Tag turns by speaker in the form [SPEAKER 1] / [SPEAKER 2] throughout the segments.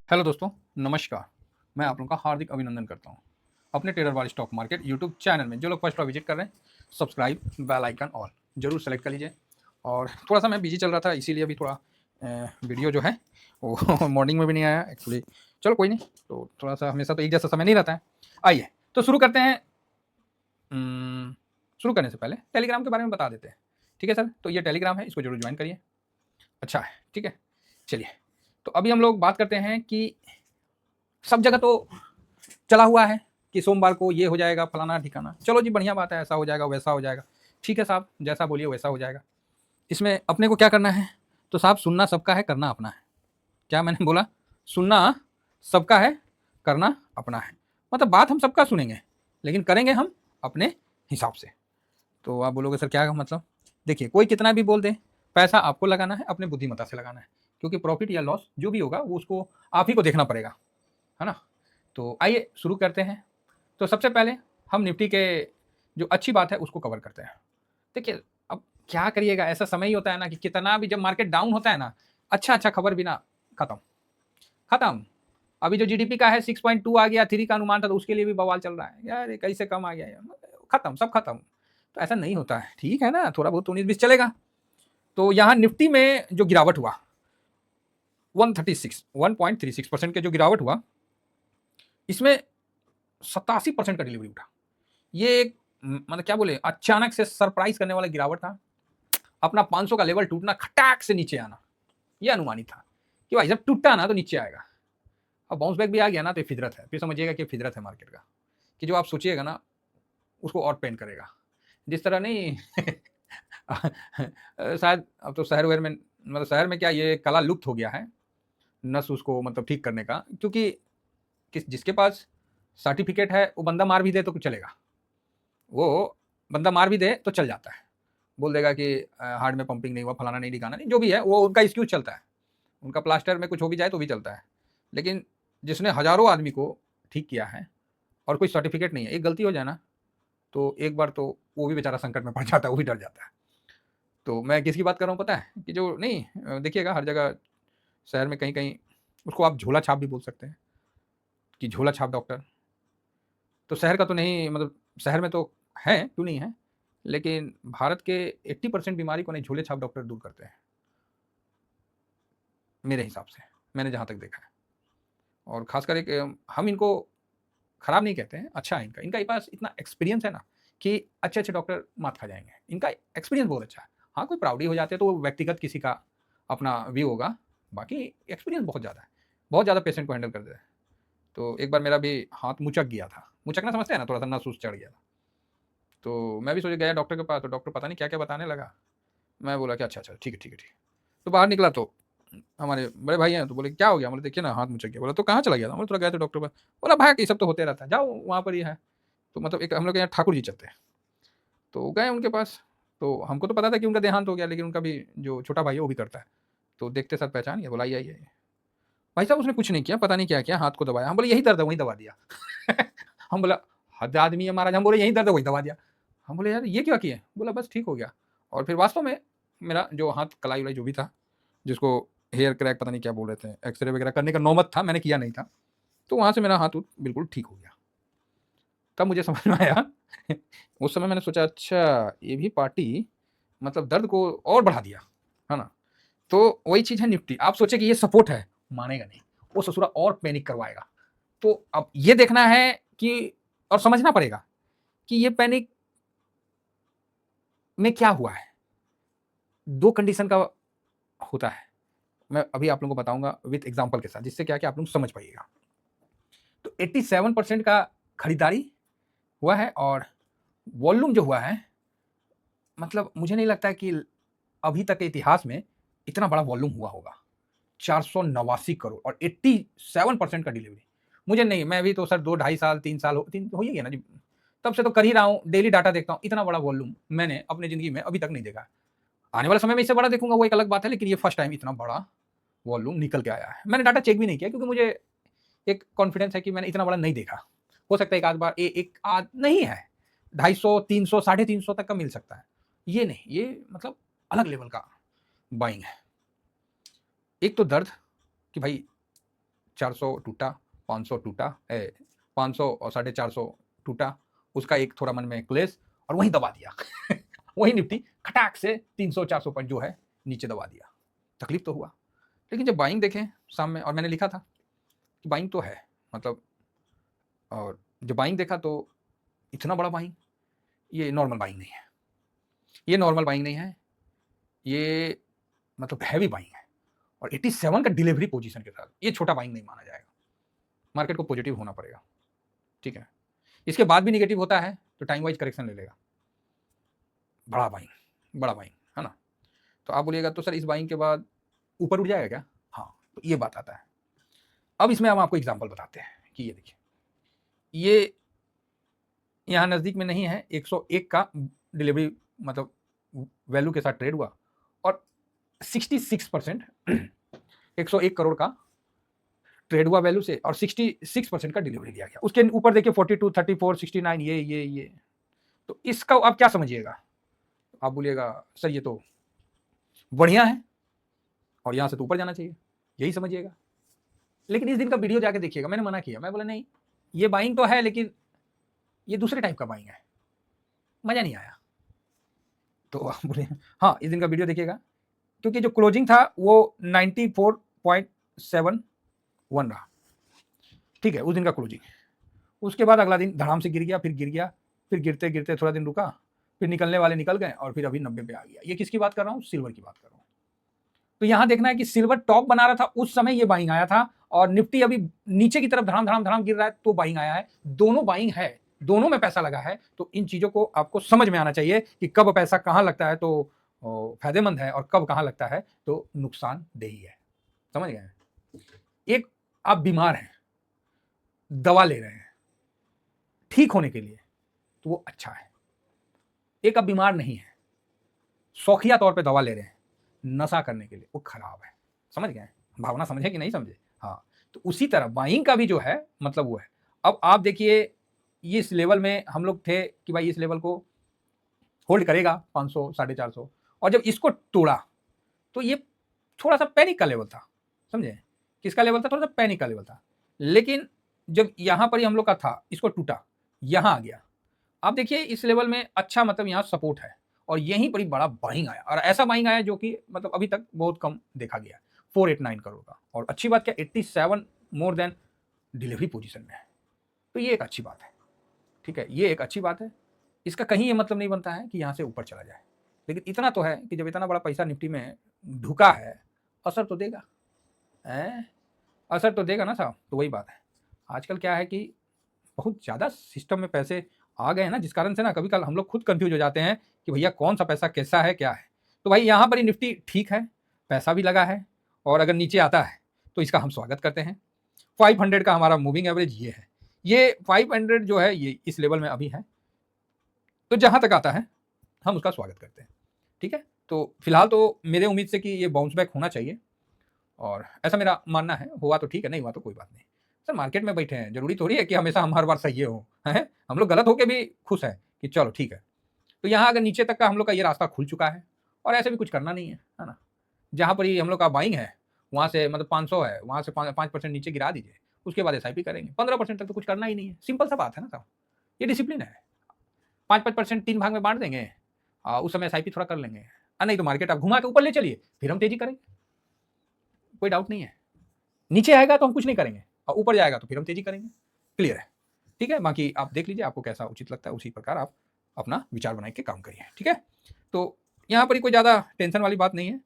[SPEAKER 1] Hello दोस्तों, नमस्कार। मैं आप लोगों का हार्दिक अभिनंदन करता हूँ अपने ट्रेडर वाली स्टॉक मार्केट यूट्यूब चैनल में। जो लोग फर्स्ट बार विजिट कर रहे हैं, सब्सक्राइब, बेल आइकन ऑल जरूर सेलेक्ट कर लीजिए। और थोड़ा सा मैं बिजी चल रहा था, इसीलिए अभी थोड़ा वीडियो जो है वो मॉर्निंग में भी नहीं आया एक्चुअली। चलो कोई नहीं, तो थोड़ा सा हमेशा तो एक जैसा समय नहीं रहता है। आइए तो शुरू करते हैं। शुरू करने से पहले टेलीग्राम के बारे में बता देते हैं। ठीक है सर, तो ये टेलीग्राम है, इसको जरूर ज्वाइन करिए। अच्छा है, ठीक है। चलिए, तो अभी हम लोग बात करते हैं कि सब जगह तो चला हुआ है कि सोमवार को ये हो जाएगा, फलाना ठिकाना। चलो जी, बढ़िया बात है, ऐसा हो जाएगा वैसा हो जाएगा। ठीक है साहब, जैसा बोलिए वैसा हो जाएगा। इसमें अपने को क्या करना है? तो साहब, सुनना सबका है, करना अपना है। क्या मैंने बोला? सुनना सबका है, करना अपना है। मतलब बात हम सबका सुनेंगे, लेकिन करेंगे हम अपने हिसाब से। तो आप बोलोगे सर क्या मतलब? देखिए, कोई कितना भी बोल दे, पैसा आपको लगाना है, अपने बुद्धिमत्ता से लगाना है। क्योंकि प्रॉफिट या लॉस जो भी होगा वो उसको आप ही को देखना पड़ेगा, है ना। तो आइए शुरू करते हैं। तो सबसे पहले हम निफ्टी के जो अच्छी बात है उसको कवर करते हैं। देखिए, अब क्या करिएगा, ऐसा समय ही होता है ना कि कितना भी जब मार्केट डाउन होता है ना, अच्छा अच्छा खबर बिना खत्म खत्म। अभी जो जीडीपी का है 6.2 आ गया, 3 का अनुमान था, तो उसके लिए भी बवाल चल रहा है यार, ये कैसे कम आ गया यार। खत्म, सब खत्म। तो ऐसा नहीं होता है, ठीक है ना, थोड़ा बहुत 19-20 चलेगा। तो यहाँ निफ्टी में जो गिरावट हुआ 1.36% के जो गिरावट हुआ, इसमें 87% का डिलीवरी उठा। ये एक मतलब क्या बोले, अचानक से सरप्राइज करने वाला गिरावट था। अपना 500 का लेवल टूटना, खटाक से नीचे आना, यह अनुमानित था कि भाई जब टूटा ना तो नीचे आएगा। अब बाउंस बैक भी आ गया ना, तो फितरत है, फिर समझिएगा कि फितरत है मार्केट का, कि जो आप सोचिएगा ना उसको और पेन करेगा। जिस तरह नहीं शायद अब तो शहर वहर में, मतलब शहर में क्या, ये कला लुप्त हो गया है, नस उसको मतलब ठीक करने का। क्योंकि जिसके पास सर्टिफिकेट है वो बंदा मार भी दे तो कुछ चलेगा, वो बंदा मार भी दे तो चल जाता है। बोल देगा कि हार्ट में पंपिंग नहीं हुआ, फलाना नहीं ठिकाना नहीं, जो भी है वो उनका एक्सक्यूज चलता है। उनका प्लास्टर में कुछ हो भी जाए तो भी चलता है। लेकिन जिसने हजारों आदमी को ठीक किया है और कोई सर्टिफिकेट नहीं है, एक गलती हो जाए ना, तो एक बार तो वो भी बेचारा संकट में पड़ जाता है, वो भी डर जाता है। तो मैं किसकी बात कर रहा हूँ पता है? कि जो नहीं देखिएगा हर जगह शहर में कहीं कहीं उसको आप झोला छाप भी बोल सकते हैं, कि झोला छाप डॉक्टर। तो शहर का तो नहीं, मतलब शहर में तो है, क्यों नहीं है, लेकिन भारत के 80% बीमारी को नहीं झोले छाप डॉक्टर दूर करते हैं, मेरे हिसाब से, मैंने जहाँ तक देखा है। और खासकर एक हम इनको खराब नहीं कहते हैं, अच्छा है इनका, इनका पास इतना एक्सपीरियंस है ना कि अच्छे अच्छे डॉक्टर मात खा जाएंगे। इनका एक्सपीरियंस बहुत अच्छा है। हाँ, कोई प्राउडी हो जाते हैं तो वो व्यक्तिगत किसी का अपना व्यू होगा, बाकी एक्सपीरियंस बहुत ज़्यादा है, बहुत ज़्यादा पेशेंट को हैंडल करते हैं। तो एक बार मेरा भी हाथ मुचक गया था, मुचकना समझते हैं ना, थोड़ा सा नस उस चढ़ गया था। तो मैं भी सोचे गया डॉक्टर के पास, तो डॉक्टर पता नहीं क्या क्या बताने लगा। मैं बोला कि अच्छा अच्छा, ठीक है ठीक है ठीक है। तो बाहर निकला तो हमारे बड़े भाई हैं, तो बोले क्या हो गया? बोले देखिए ना हाथ मुचक गया। बोला तो कहाँ चला गया था? बोले थोड़ा गया था डॉक्टर के पास। बोला भाई ये सब तो होते रहता है, जाओ वहाँ पर ही है। तो मतलब एक हम लोग के यहाँ ठाकुर जी चलते हैं, तो गए उनके पास। तो हमको तो पता था कि उनका देहांत हो गया, लेकिन उनका भी जो छोटा भाई है वो भी करता है। तो देखते साथ पहचान गया, बोला आइए आइए। भाई साहब उसने कुछ नहीं किया, पता नहीं क्या किया, हाथ को दबाया। हम बोले यही दर्द है, वहीं दबा दिया। हम बोला हद आदमी है महाराज, हम बोले यही दर्द है वहीं दबा दिया। हम बोले यार ये क्या किए? बोला बस ठीक हो गया। और फिर वास्तव में मेरा जो हाथ कलाई वलाई जो भी था, जिसको हेयर क्रैक पता नहीं क्या बोल रहे थे, एक्सरे वगैरह करने का नौबत था, मैंने किया नहीं था। तो वहाँ से मेरा हाथ बिल्कुल ठीक हो गया। तब मुझे समझ में आया। उस समय मैंने सोचा अच्छा ये भी पार्टी मतलब दर्द को और बढ़ा दिया, है ना। तो वही चीज़ है निफ्टी। आप सोचे कि ये सपोर्ट है, मानेगा नहीं, वो ससुरा और पैनिक करवाएगा। तो अब ये देखना है कि, और समझना पड़ेगा कि ये पैनिक में क्या हुआ है। दो कंडीशन का होता है, मैं अभी आप लोगों को बताऊंगा विथ एग्जांपल के साथ, जिससे क्या कि आप लोग समझ पाइएगा। तो 87% का खरीदारी हुआ है, और वॉल्यूम जो हुआ है, मतलब मुझे नहीं लगता है कि अभी तक के इतिहास में इतना बड़ा वॉल्यूम हुआ होगा। 489 करोड़ और 87% का डिलीवरी। मुझे नहीं, मैं भी तो सर 2 ढाई साल 3 साल तीन हो ही गया ना जी, तब से तो कर ही रहा हूँ, डेली डाटा देखता हूँ। इतना बड़ा वॉल्यूम मैंने अपनी जिंदगी में अभी तक नहीं देखा। आने वाले समय में इससे बड़ा देखूंगा वो एक अलग बात है, लेकिन ये फर्स्ट टाइम इतना बड़ा वॉल्यूम निकल के आया है। मैंने डाटा चेक भी नहीं किया, क्योंकि मुझे एक कॉन्फिडेंस है कि मैंने इतना बड़ा नहीं देखा। हो सकता है एक आध बार एक आध नहीं है, 250 300 350 तक का मिल सकता है। ये नहीं, ये मतलब अलग लेवल का बाइंग है। एक तो दर्द कि भाई 400 टूटा, 500 टूटा, 500 और 450 टूटा, उसका एक थोड़ा मन में क्लेश और वहीं दबा दिया वही निफ्टी खटाक से 300-400 पॉइंट जो है नीचे दबा दिया। तकलीफ तो हुआ, लेकिन जब बाइंग देखें शाम में, और मैंने लिखा था कि बाइंग तो है, मतलब, और जब बाइंग देखा तो इतना बड़ा बाइंग, ये नॉर्मल बाइंग नहीं है, ये नॉर्मल बाइंग नहीं है, ये मतलब हैवी बाइंग है, और 87 का डिलीवरी पोजीशन के साथ ये छोटा बाइंग नहीं माना जाएगा। मार्केट को पॉजिटिव होना पड़ेगा, ठीक है। इसके बाद भी निगेटिव होता है तो टाइम वाइज करेक्शन ले लेगा। बड़ा बाइंग है ना, तो आप बोलिएगा तो सर इस बाइंग के बाद ऊपर उठ जाएगा क्या? हाँ, तो ये बात आता है। अब इसमें हम आपको एग्जांपल बताते हैं कि ये देखिए, ये यहाँ नज़दीक में नहीं है, 101 का डिलीवरी मतलब वैल्यू के साथ ट्रेड हुआ और 66% 101 करोड़ का ट्रेड हुआ वैल्यू से, और 66% का डिलीवरी दिया गया। उसके ऊपर देखिए 42, 34, 69, ये तो इसका आप क्या समझिएगा? आप बोलिएगा सर ये तो बढ़िया है और यहाँ से तो ऊपर जाना चाहिए, यही समझिएगा। लेकिन इस दिन का वीडियो जाके देखिएगा, मैंने मना किया, मैं बोला नहीं, ये बाइंग तो है लेकिन ये दूसरे टाइप का बाइंग है, मजा नहीं आया। तो आप बोले हाँ, इस दिन का वीडियो देखिएगा, क्योंकि जो क्लोजिंग था वो 94.71 रहा, ठीक है, उस दिन का क्लोजिंग। उसके बाद अगला दिन धड़ाम से गिर गया, फिर गिरते गिरते थोड़ा दिन रुका, फिर निकलने वाले निकल गए और फिर अभी 90 पे आ गया। ये किसकी बात कर रहा हूँ? सिल्वर की बात कर रहा हूँ। तो यहां देखना है कि सिल्वर टॉप बना रहा था उस समय ये बाइंग आया था, और निफ्टी अभी नीचे की तरफ धड़ाम गिर रहा है तो बाइंग आया है। दोनों बाइंग है, दोनों में पैसा लगा है। तो इन चीजों को आपको समझ में आना चाहिए कि कब पैसा कहां लगता है तो फायदेमंद है और कब कहां लगता है तो नुकसानदेही है। समझ गए? एक आप बीमार हैं, दवा ले रहे हैं ठीक होने के लिए, तो वो अच्छा है। एक आप बीमार नहीं है, शौकिया तौर पे दवा ले रहे हैं नशा करने के लिए, वो खराब है। समझ गए? भावना समझे कि नहीं समझे? हाँ, तो उसी तरह बाइंग का भी जो है मतलब वो है। अब आप देखिए, इस लेवल में हम लोग थे कि भाई इस लेवल को होल्ड करेगा 500, 450, और जब इसको तोड़ा तो ये थोड़ा सा पैनिक का लेवल था। समझे? किसका लेवल था? थोड़ा सा पैनिक का लेवल था। लेकिन जब यहां पर ही हम लोग का था, इसको टूटा, यहां आ गया। आप देखिए इस लेवल में अच्छा मतलब यहां सपोर्ट है, और यहीं पर ही बड़ा बाइंग आया, और ऐसा बाइंग आया जो कि मतलब अभी तक बहुत कम देखा गया, 489 करोड़ का। और अच्छी बात क्या, 87 मोर देन डिलीवरी पोजीशन में है, तो ये एक अच्छी बात है। ठीक है, ये एक अच्छी बात है। इसका कहीं ये मतलब नहीं बनता है कि यहाँ से ऊपर चला जाए, लेकिन इतना तो है कि जब इतना बड़ा पैसा निफ्टी में ढुका है, असर तो देगा, असर तो देगा ना साहब। तो वही बात है, आजकल क्या है कि बहुत ज़्यादा सिस्टम में पैसे आ गए हैं ना, जिस कारण से ना कभी कल हम लोग खुद कंफ्यूज हो जाते हैं कि भैया कौन सा पैसा कैसा है क्या है। तो भाई यहाँ पर ही निफ्टी ठीक है, पैसा भी लगा है, और अगर नीचे आता है तो इसका हम स्वागत करते हैं। 500 का हमारा मूविंग एवरेज ये है, ये 500 जो है ये इस लेवल में अभी है, तो जहाँ तक आता है हम उसका स्वागत करते हैं। ठीक है, तो फिलहाल तो मेरे उम्मीद से कि ये बाउंस बैक होना चाहिए, और ऐसा मेरा मानना है। हुआ तो ठीक है, नहीं हुआ तो कोई बात नहीं। सर मार्केट में बैठे हैं, जरूरी थोड़ी है कि हमेशा हम हर बार सही हो, है हम लोग गलत होके भी खुश हैं कि चलो ठीक है। तो यहाँ अगर नीचे तक का हम लोग का ये रास्ता खुल चुका है, और ऐसे भी कुछ करना नहीं है ना। जहाँ पर ही हम लोग का बाइंग है वहाँ से मतलब 500 है, वहाँ से 5% नीचे गिरा दीजिए, उसके बाद SIP करेंगे। 15% तक तो कुछ करना ही नहीं है, सिंपल सा बात है ना साहब, ये डिसिप्लिन है। 5% 3 भाग में बांट देंगे, उस समय SIP थोड़ा कर लेंगे, नहीं तो मार्केट आप घुमा के ऊपर ले चलिए, फिर हम तेजी करेंगे, कोई डाउट नहीं है। नीचे आएगा तो हम कुछ नहीं करेंगे, और ऊपर जाएगा तो फिर हम तेजी करेंगे। क्लियर है? ठीक है, बाकी आप देख लीजिए आपको कैसा उचित लगता है, उसी प्रकार आप अपना विचार बनाए के काम करिए। ठीक है, तो यहाँ पर ही कोई ज़्यादा टेंशन वाली बात नहीं है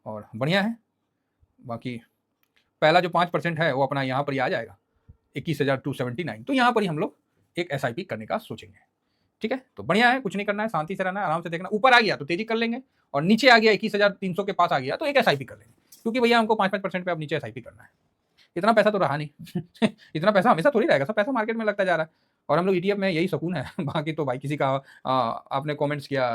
[SPEAKER 1] और बढ़िया है। बाकी पहला जो 5% है वो अपना यहाँ पर ही आ जाएगा 21,279, तो यहाँ पर ही हम लोग एक SIP करने का सोचेंगे। ठीक है, तो बढ़िया है, कुछ नहीं करना है, शांति से रहना है, आराम से देखना। ऊपर आ गया तो तेजी कर लेंगे, और नीचे आ गया 21,300 के पास आ गया तो एक SIP कर लेंगे, क्योंकि भैया हमको 5% पे अब नीचे SIP करना है। इतना पैसा तो रहा नहीं इतना पैसा हमेशा थोड़ी रहेगा, सब पैसा मार्केट में लगता जा रहा है, और हम लोग ETF में यही सुकून है बाकी तो भाई किसी का आपने कमेंट्स किया,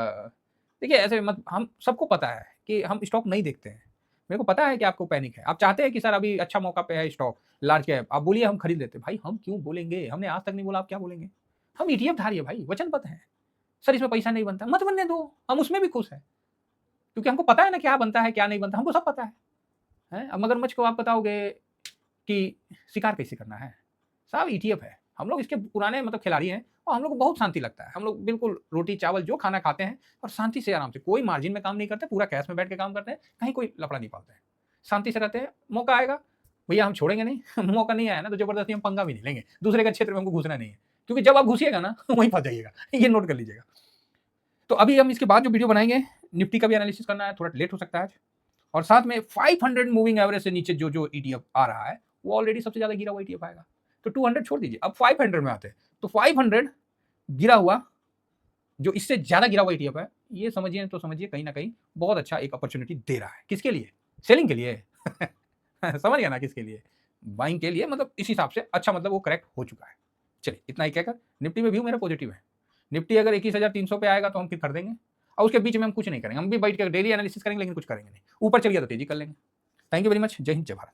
[SPEAKER 1] देखिए ऐसे मत, हम सबको पता है कि हम स्टॉक नहीं देखते हैं। मेरे को पता है कि आपको पैनिक है, आप चाहते हैं कि सर अभी अच्छा मौका पे है स्टॉक लार्ज कैप, आप बोलिए हम खरीद लेते। भाई हम क्यों बोलेंगे, हमने आज तक नहीं बोला, आप क्या बोलेंगे? हम ETF धारी है भाई, वचनबद्ध है। सर इसमें पैसा नहीं बनता, मत बनने दो, हम उसमें भी खुश है, क्योंकि हमको पता है ना क्या बनता है क्या नहीं बनता, हमको सब पता है। अब मगरमच्छ को आप बताओगे कि शिकार कैसे करना है। साहब ईटीएफ है, हम लोग इसके पुराने मतलब खिलाड़ी हैं और हम लोग को बहुत शांति लगता है। हम लोग बिल्कुल रोटी चावल जो खाना खाते हैं और शांति से आराम से, कोई मार्जिन में काम नहीं करते, पूरा कैश में बैठ के काम करते हैं, कहीं कोई लफड़ा नहीं पालते हैं, शांति से रहते हैं। मौका आएगा भैया हम छोड़ेंगे नहीं मौका नहीं आया ना तो जबरदस्ती हम पंगा भी नहीं लेंगे, दूसरे के क्षेत्र में हमको घुसना नहीं है, क्योंकि जब आप घुसिएगा ना वहीं फंस जाइएगा ये नोट कर लीजिएगा। तो अभी हम इसके बाद जो वीडियो बनाएंगे, निफ्टी का भी एनालिसिस करना है, थोड़ा लेट हो सकता है आज, और साथ में 500 मूविंग एवरेज से नीचे जो ईटीएफ आ रहा है वो ऑलरेडी सबसे ज्यादा गिरा हुआ ईटीएफ आएगा। तो 200 छोड़ दीजिए, अब 500 में आते हैं। तो 500 गिरा हुआ, जो इससे ज्यादा गिरा हुआ ईटीएफ है, ये समझिए तो समझिए कहीं ना कहीं बहुत अच्छा एक अपॉर्चुनिटी दे रहा है। किसके लिए? सेलिंग के लिए समझ गया ना, किसके लिए? बाइंग के लिए, मतलब इस हिसाब से अच्छा, मतलब वो करेक्ट हो चुका है। चलिए इतना ही कहकर निफ्टी में व्यू मेरा पॉजिटिव है। निफ्टी अगर 21,300 पे आएगा तो हम फिर खरीदेंगे, और उसके बीच में हम कुछ नहीं करेंगे, हम भी बैठ कर डेली एनालिसिस करेंगे लेकिन कुछ करेंगे नहीं। ऊपर चल गया तो तेजी कर लेंगे। Thank you very much. जय हिंद, जय भारत।